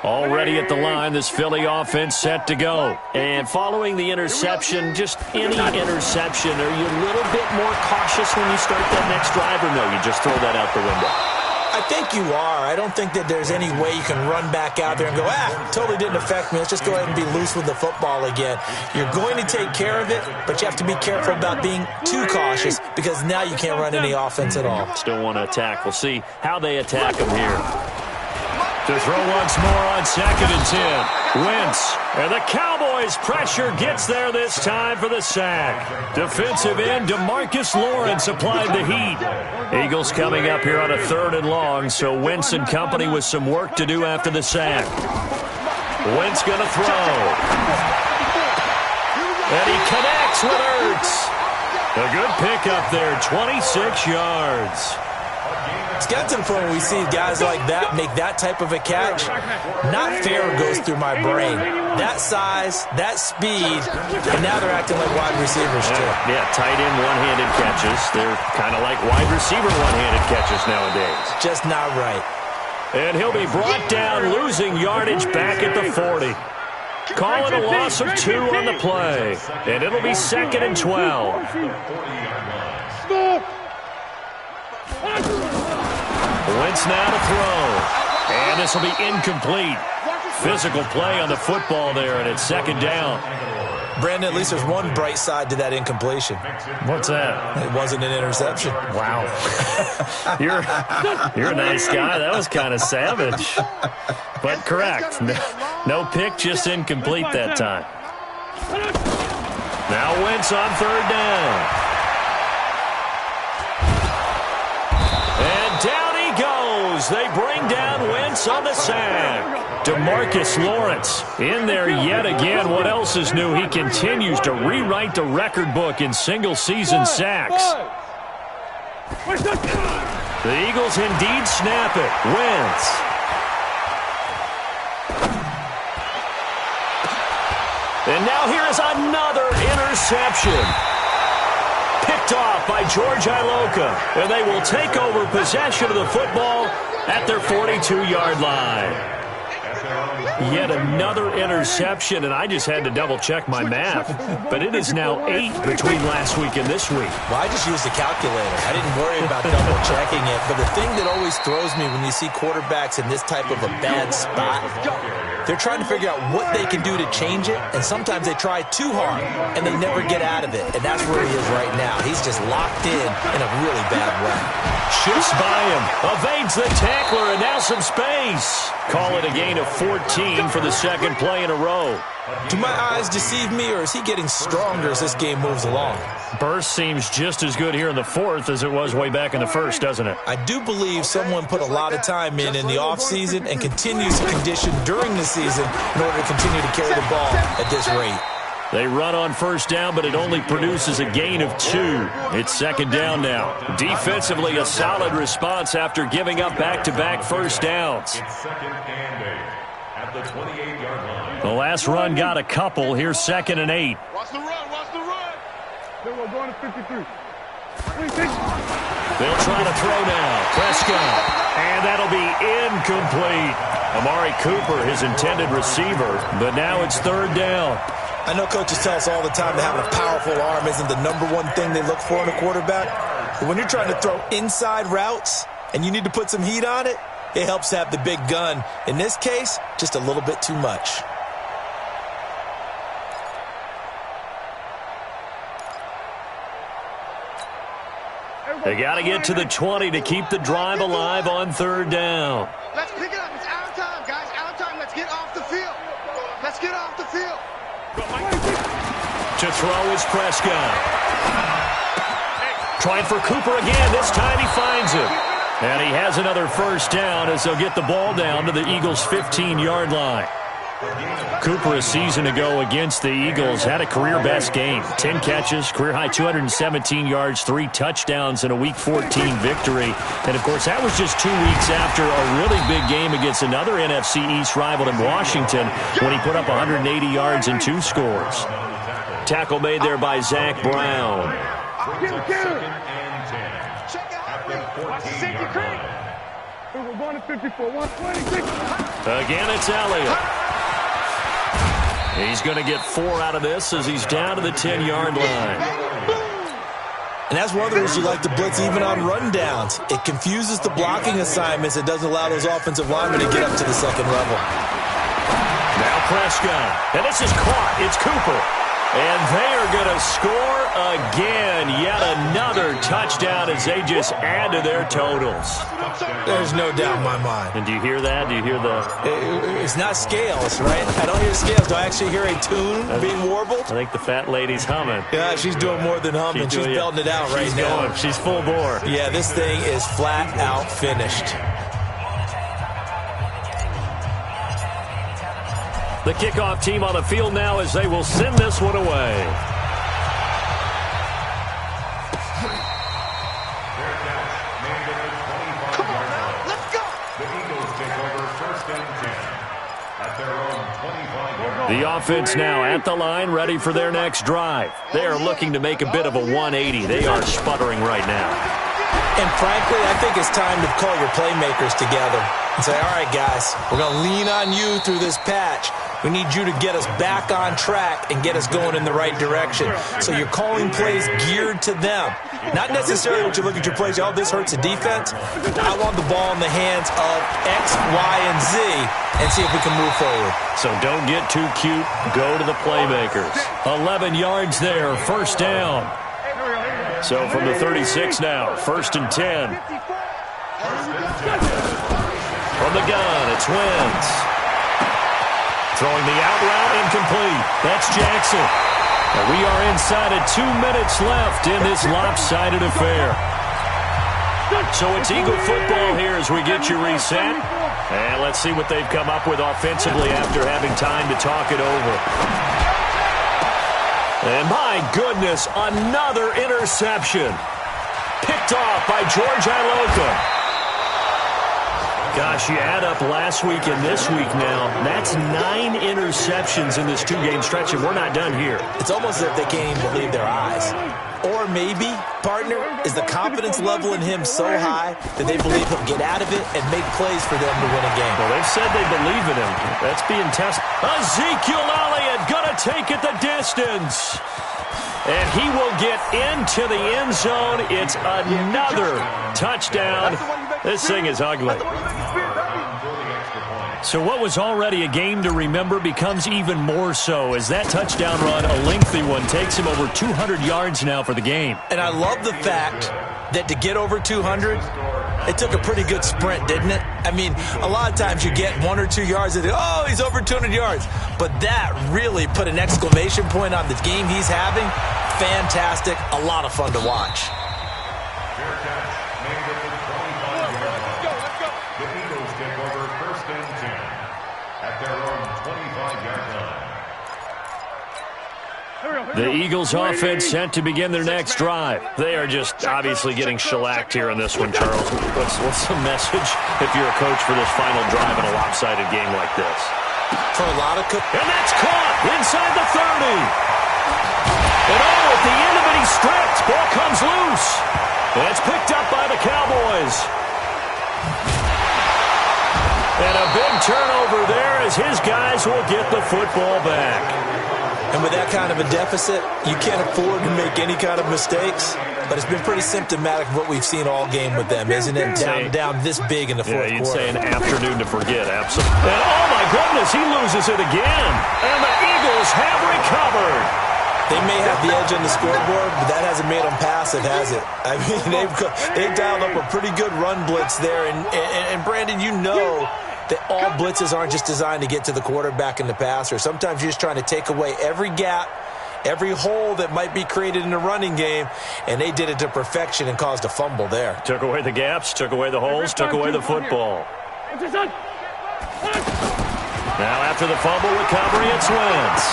Already at the line, this Philly offense set to go. And following the interception, just any interception, are you a little bit more cautious when you start that next drive, or no, you just throw that out the window? I think you are. I don't think that there's any way you can run back out there and go, totally didn't affect me. Let's just go ahead and be loose with the football again. You're going to take care of it, but you have to be careful about being too cautious because now you can't run any offense at all. Still want to attack. We'll see how they attack him here. To throw once more on 2nd and 10. Wentz. And the Cowboys' pressure gets there this time for the sack. Defensive end DeMarcus Lawrence applied the heat. Eagles coming up here on a 3rd and long, so Wentz and company with some work to do after the sack. Wentz going to throw. And he connects with Ertz. A good pickup there, 26 yards. It's got to the point where we see guys like that make that type of a catch. Not fair goes through my brain. That size, that speed, and now they're acting like wide receivers too. Yeah, tight end one-handed catches. They're kind of like wide receiver one-handed catches nowadays. Just not right. And he'll be brought down, losing yardage back at the 40. Call it a loss of 2 on the play. And it'll be 2nd and 12. Wentz now to throw. And this will be incomplete. Physical play on the football there, and it's 2nd down. Brandon, at least there's one bright side to that incompletion. What's that? It wasn't an interception. Wow. You're a nice guy. That was kind of savage. But correct. No pick, just incomplete that time. Now Wentz on 3rd down. And down he goes. They bring down Wentz on the sack. DeMarcus Lawrence in there yet again. What else is new? He continues to rewrite the record book in single-season sacks. The Eagles indeed snap it. Wentz. And now here is another interception. Picked Picked off by George Iloka, and they will take over possession of the football at their 42-yard line. Yet another interception, and I just had to double-check my math. But it is now 8 between last week and this week. Well, I just used a calculator. I didn't worry about double-checking it. But the thing that always throws me when you see quarterbacks in this type of a bad spot, they're trying to figure out what they can do to change it, and sometimes they try too hard, and they never get out of it. And that's where he is right now. He's just locked in a really bad way. Shifts by him, evades the tackler, and now some space. Call it a gain of 14 for the second play in a row. Do my eyes deceive me, or is he getting stronger as this game moves along? Burst seems just as good here in the fourth as it was way back in the first, doesn't it? I do believe someone put a lot of time in the offseason and continues to condition during the season in order to continue to carry the ball at this rate. They run on first down, but it only produces a gain of 2. It's second down now. Defensively, a solid response after giving up back-to-back first downs. It's second and 8 at the 28-yard line. The last run got a couple. Here's second and 8. Watch the run, watch the run. Then we're going to 53. They'll try to throw now. Prescott. And that'll be incomplete. Amari Cooper, his intended receiver, but now it's third down. I know coaches tell us all the time that having a powerful arm isn't the number one thing they look for in a quarterback. But when you're trying to throw inside routes and you need to put some heat on it, it helps to have the big gun. In this case, just a little bit too much. They got to get to the 20 to keep the drive alive on third down. Let's pick it up. It's out time, guys. Out time. Let's get off the field. Let's get off the field. To throw is Prescott. Trying for Cooper again. This time he finds him. And he has another first down as they'll get the ball down to the Eagles' 15-yard line. Cooper a season ago against the Eagles had a career-best game. 10 catches, career-high 217 yards, 3 touchdowns in a Week 14 victory. And, of course, that was just 2 weeks after a really big game against another NFC East rival in Washington when he put up 180 yards and 2 scores. Tackle made there by Zach Brown. We're going to 54. 126. Again, it's Elliott. He's going to get 4 out of this as he's down to the 10-yard line. And that's one of the reasons you like to blitz even on rundowns. It confuses the blocking assignments. It doesn't allow those offensive linemen to get up to the second level. Now Prescott. And this is caught. It's Cooper. And they are going to score again. Yet another touchdown as they just add to their totals. There's no doubt in my mind. And do you hear that? Do you hear the... It's not scales, right? I don't hear scales. Do I actually hear a tune being warbled? I think the fat lady's humming. Yeah, she's doing more than humming. She's belting it out right now. She's full bore. Yeah, this thing is flat out finished. The kickoff team on the field now as they will send this one away. Come on now, let's go. The Eagles take over first and 10 at their own 25-yard line. The offense now at the line, ready for their next drive. They are looking to make a bit of a 180. They are sputtering right now. And frankly, I think it's time to call your playmakers together and say, all right, guys, we're going to lean on you through this patch. We need you to get us back on track and get us going in the right direction. So you're calling plays geared to them. Not necessarily what you look at your plays, oh, this hurts the defense. I want the ball in the hands of X, Y, and Z and see if we can move forward. So don't get too cute. Go to the playmakers. 11 yards there, first down. So from the 36 now, first and 10. From the gun, it's Wentz. Throwing the out route, incomplete. That's Jackson. And we are inside of 2 minutes left in this lopsided affair. So it's Eagle football here as we get you reset. And let's see what they've come up with offensively after having time to talk it over. And my goodness, another interception. Picked off by George Iloka. Gosh, you add up last week and this week now. That's 9 interceptions in this 2-game stretch, and we're not done here. It's almost as if they can't even believe their eyes. Or maybe, partner, is the confidence level in him so high that they believe he'll get out of it and make plays for them to win a game. Well, they've said they believe in him. That's being tested. Ezekiel Elliott going to take it the distance. And he will get into the end zone. It's another touchdown. This thing is ugly. So what was already a game to remember becomes even more so as that touchdown run, a lengthy one, takes him over 200 yards now for the game. And I love the fact that to get over 200, it took a pretty good sprint, didn't it? I mean, a lot of times you get 1 or 2 yards and oh, he's over 200 yards. But that really put an exclamation point on the game he's having. Fantastic. A lot of fun to watch. The Eagles offense set to begin their next drive. They are just obviously getting shellacked here in this one, Charles. What's the message if you're a coach for this final drive in a lopsided game like this? For a lot of and that's caught inside the 30. And at the end of it, he's stripped. Ball comes loose. And it's picked up by the Cowboys. And a big turnover there as his guys will get the football back. And with that kind of a deficit, you can't afford to make any kind of mistakes. But it's been pretty symptomatic of what we've seen all game with them, isn't it? Down this big in the fourth quarter. You'd say an afternoon to forget, absolutely. And oh, my goodness, he loses it again. And the Eagles have recovered. They may have the edge on the scoreboard, but that hasn't made them passive, has it? I mean, they've dialed up a pretty good run blitz there. And Brandon, you know that all blitzes aren't just designed to get to the quarterback and the passer. Sometimes you're just trying to take away every gap, every hole that might be created in the running game, and they did it to perfection and caused a fumble there. Took away the gaps, took away the holes, took away the football. Now after the fumble recovery, it's Wentz.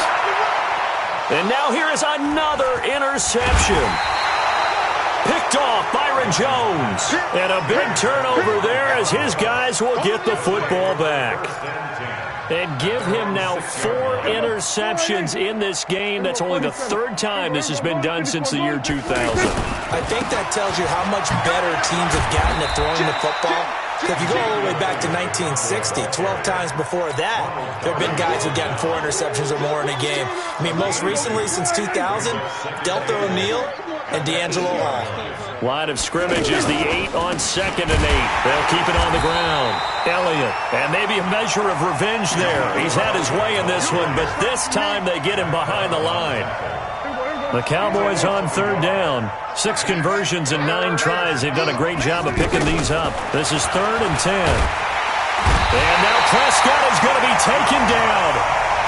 And now here is another interception. Picked off Byron Jones. And a big turnover there as his guys will get the football back. And give him now 4 interceptions in this game. That's only the 3rd time this has been done since the year 2000. I think that tells you how much better teams have gotten at throwing the football. If you go all the way back to 1960, 12 times before that, there have been guys who've gotten 4 interceptions or more in a game. I mean, most recently, since 2000, Deltha O'Neal and D'Angelo Hall. Line of scrimmage is the 8 on 2nd and 8. They'll keep it on the ground. Elliott, and maybe a measure of revenge there. He's had his way in this one, but this time they get him behind the line. The Cowboys on 3rd down. 6 conversions and 9 tries. They've done a great job of picking these up. This is 3rd and 10. And now Prescott is going to be taken down.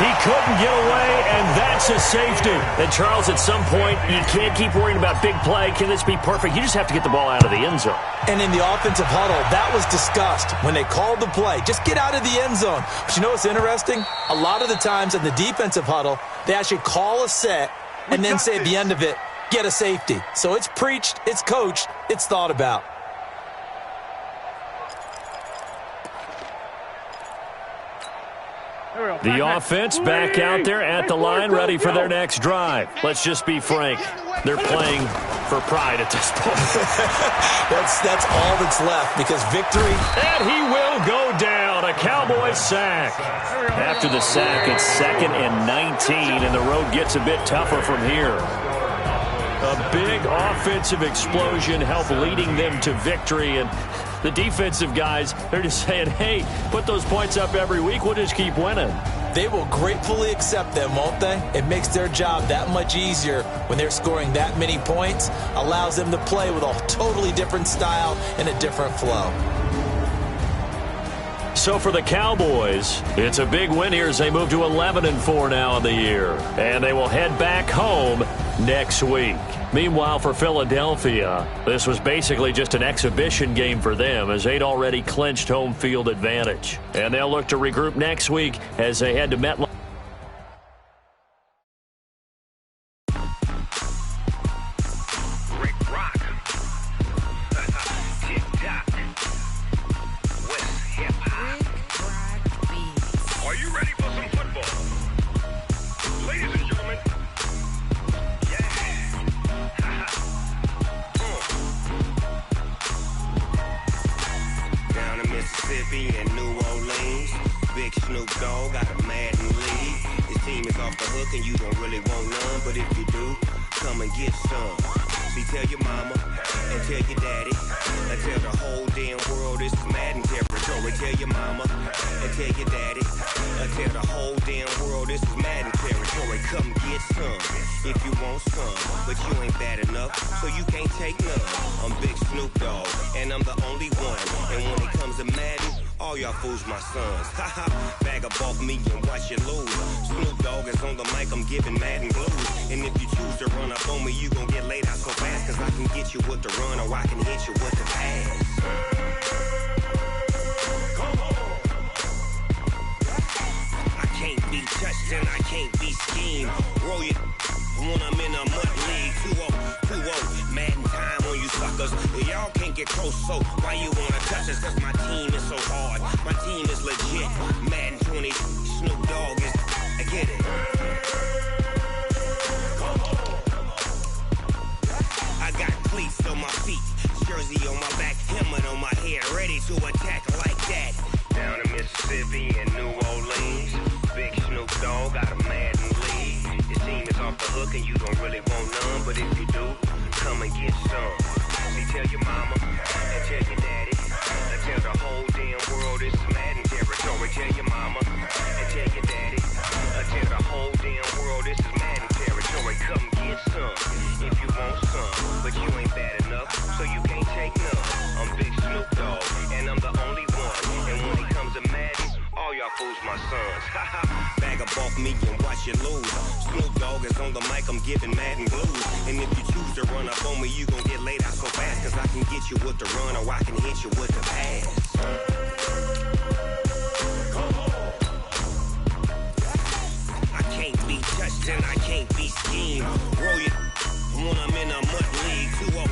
He couldn't get away, and that's a safety. And, Charles, at some point, you can't keep worrying about big play. Can this be perfect? You just have to get the ball out of the end zone. And in the offensive huddle, that was discussed when they called the play. Just get out of the end zone. But you know what's interesting? A lot of the times in the defensive huddle, they actually call a set and then say at the end of it, get a safety. So it's preached, it's coached, it's thought about. The offense back out there at the line, ready for their next drive. Let's just be frank. They're playing for pride at this point. That's all that's left because victory. And he will go down. A Cowboys sack. After the sack, it's 2nd and 19, and the road gets a bit tougher from here. A big offensive explosion helped leading them to victory, and the defensive guys, they're just saying, hey, put those points up every week. We'll just keep winning. They will gratefully accept them, won't they? It makes their job that much easier when they're scoring that many points. Allows them to play with a totally different style and a different flow. So for the Cowboys, it's a big win here as they move to 11-4 now in the year. And they will head back home next week. Meanwhile, for Philadelphia, this was basically just an exhibition game for them as they'd already clinched home field advantage. And they'll look to regroup next week as they head to MetLife. Rick Rock. TikTok. West Hip Big Snoop Dogg got a Madden lead. His team is off the hook and you don't really want none, but if you do, come and get some. See, tell your mama and tell your daddy and tell the whole damn world this is Madden territory. Tell your mama and tell your daddy and tell the whole damn world this is Madden territory. Come get some if you want some, but you ain't bad enough, so you can't take none. I'm Big Snoop Dogg and I'm the only one. And when it comes to Madden, all y'all fools my sons. Haha, bag up off me and watch you lose. Snoop Dogg is on the mic, I'm giving Madden blues. And if you choose to run up on me, you gon' get laid out so fast, cause I can get you with the run or I can hit you with the pass. Come on. I can't be touched and I can't be schemed. Roll it when I'm in a mud league. 2-0, Madden time on you suckers. Y'all can't get close, so why you wanna touch us? Cause my team is so hard, my team is legit. Madden 20, Snoop Dogg is, I get it. Come on. I got cleats on my feet, jersey on my back, helmet on my head, ready to attack like that. Down in Mississippi and New Orleans, Big Snoop Dogg got a Madden lead. His team is off the hook and you don't really want none, but if you do, come and get some. See, tell your mama and tell your daddy and tell the whole damn world this is Madden territory. Tell your mama and tell your daddy and tell the whole damn world this is Madden territory. Come get some if you want some, but you ain't bad enough, so you can't take none. I'm Big Snoop Dogg and I'm the only one. And when it comes to Madden, all y'all fools my sons. Bag up off me and watch you lose. Snoop Dogg is on the mic, I'm giving Madden blues. And if you choose to run up on me, you gon' get laid out so fast, cause I can get you with the run or I can hit you with the pass. Come on. I can't be touched and I can't be schemed. Roll it when I'm in a mud league. 2-0,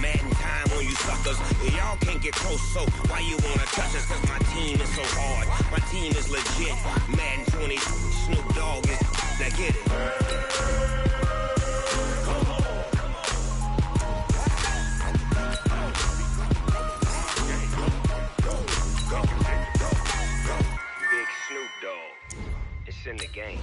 Madden time on you suckers. Y'all can't get close, so why you wanna touch us? Cause my team is so hard, my team is legit. Madden 20, Snoop Dogg is, now get it. Come on. Big Snoop Dogg, it's in the game.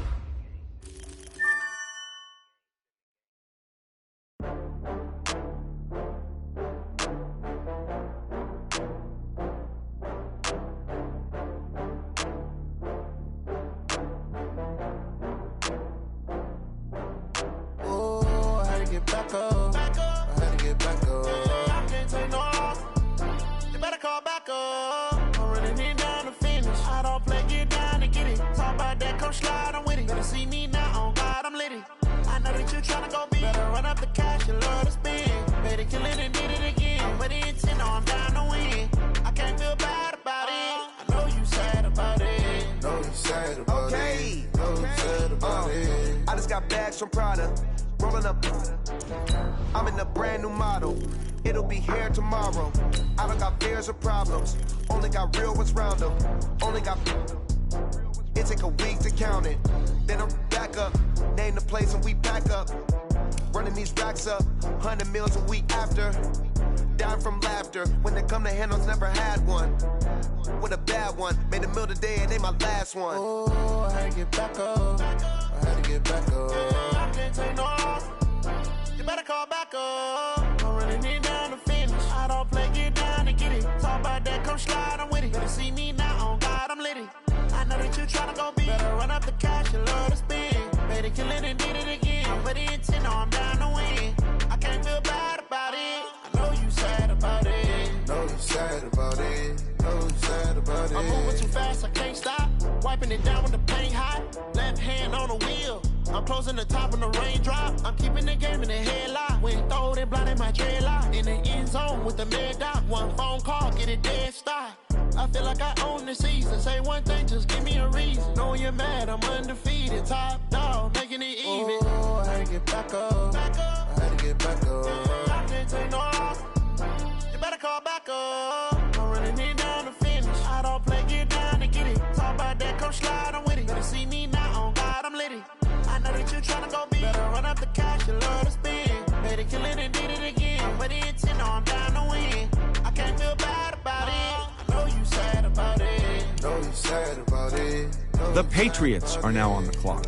Back up. I had to get back up. I can't take no loss. You better call back up. I'm running it down to finish. I don't play, get down and get it. Talk about that, come slide, I'm with it. Better see me now, on God, I'm litty. I know that you tryna go big. Better run up the cash, you love to spend. Better kill it and did it again. I'm with the intent, no, I'm down to win. I can't feel bad about it. I know you sad about it. Know you sad about it. Know you sad about it. I just got bags from Prada. Rolling up, I'm in a brand new model. It'll be here tomorrow. I don't got fears or problems. Only got real ones round them. Only got. It take a week to count it. Then I'm back up. Name the place and we back up. Running these racks up. 100 meals a week after. Down from laughter. When they come to handles, never had one. With a bad one. Made a meal today and ain't my last one. Oh, I had to get back up. I had to get back up. I can't take no loss. You better call back up. I'm running it down to finish. I don't play, get down and get it. Talk about that, come slide, I'm with it. Better see me now, on God, I'm litty. I know that you tryna go big. Better run up the cash, you love to spend. Better kill it and did it again. I'm with the intent, no, I'm down to win. I can't feel bad about it. I know you sad about it. Know you sad about it. Know you sad about it. I'm moving too fast, I can't stop. Wiping it down with the paint hot. Left hand on the wheel. I'm closing the top when the raindrop. I'm keeping the game in the headlock. When throw it blind in my dreadlock. In the end zone with the mad dot. One phone call, get it dead stop. I feel like I own the season. Say one thing, just give me a reason. Knowing you're mad, I'm undefeated. Top dog, making it even. Oh, I had to get back up. I had to get back up. I can't take no loss. You better call back up. I'm running it down to finish. I don't play, get down and get it. Talk about that, come slide, I'm with it. Better see me now, on God, I'm litty. I know that you tryna go big. Better run up the cash, you love to spend. Better kill it and did it again. I'm with the intent, no, I'm down to win. I can't feel bad about it. I know you sad about it. Know you sad about it. The Patriots are now on the clock.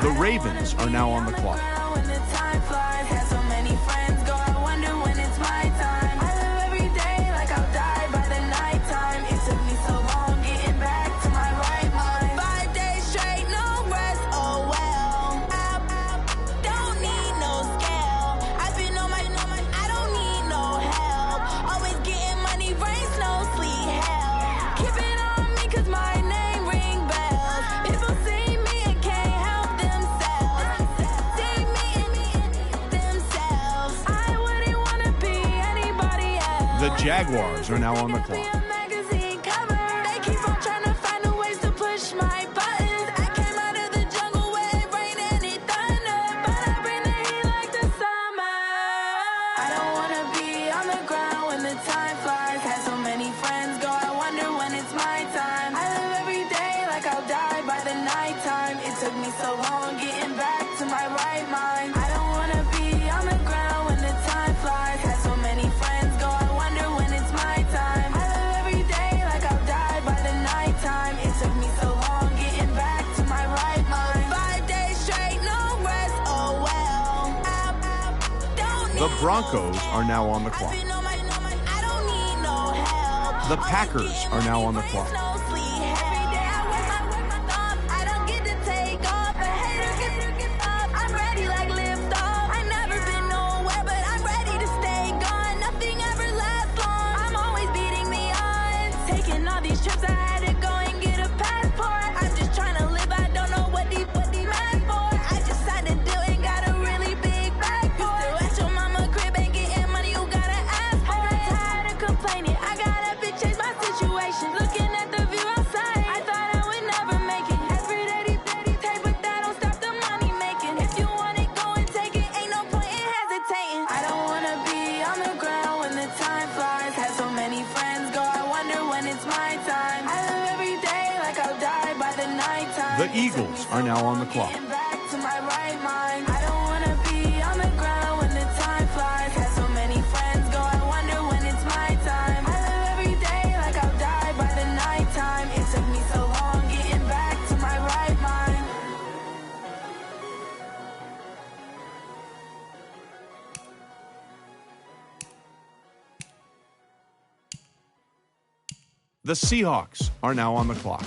The Ravens are now on the clock. The Jaguars are now on the clock. The Broncos are now on the clock. The Packers are now on the clock. The Eagles are now on the clock. The Seahawks are now on the clock.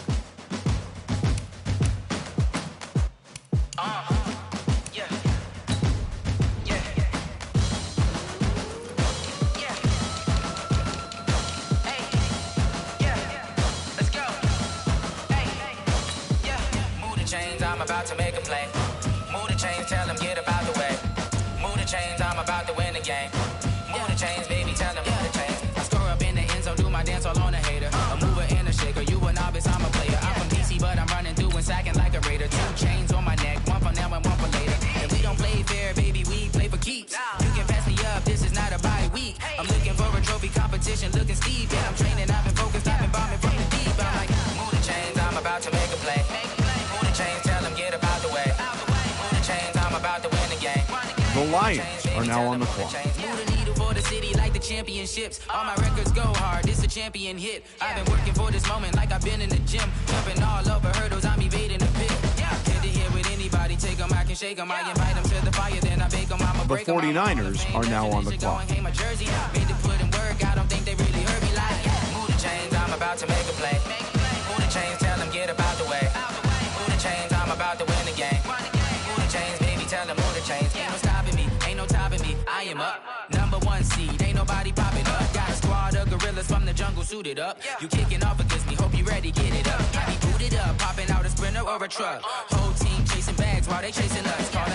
I'm about to make a play. Move the chains, tell them get about the way. Move the chains, I'm about to win the game. Move the chains, baby, tell them move the chains. I score up in the end zone, do my dance all on a hater. A mover and a shaker, you a novice, I'm a player. I'm from DC, but I'm running through and sacking like a raider. 2 chains on my neck, one for now and one for later. And we don't play fair, baby, we play for keeps. You can pass me up, this is not a bye week. I'm looking for a trophy competition, looking steep. Yeah, I'm training, I've been focused, I've been bombing from the deep. I'm like, move the chains, I'm about to make a play. Move the chains, tell them get about the way. Move the chains, I'm about to win the game. The Lions are now on the clock. Move the needle for the city like the championships. All my records go hard, this a champion hit. I've been working for this moment like I've been in the gym. Jumping all over hurdles, I'm evading the pit. Head to head with anybody, take them, I can shake them. I invite them to the fire, then I bake them, I'ma break them. The 49ers are now on the clock. Hey, my jersey, made to put in work, I don't think they really heard me like, move the chains, I'm about to make a play. Move the chains, tell them get about the way. Move the chains, I'm about to win the game. Move the chains, baby, tell them move the chains. Ain't no stopping me, ain't no topping me, I am up. Number 1 seed, ain't nobody popping up. Got a squad of gorillas from the jungle suited up. You kicking off against me, hope you ready, get it up. I be booted up, popping out a sprinter or a truck. Whole team chasing bags while they chasing us. Call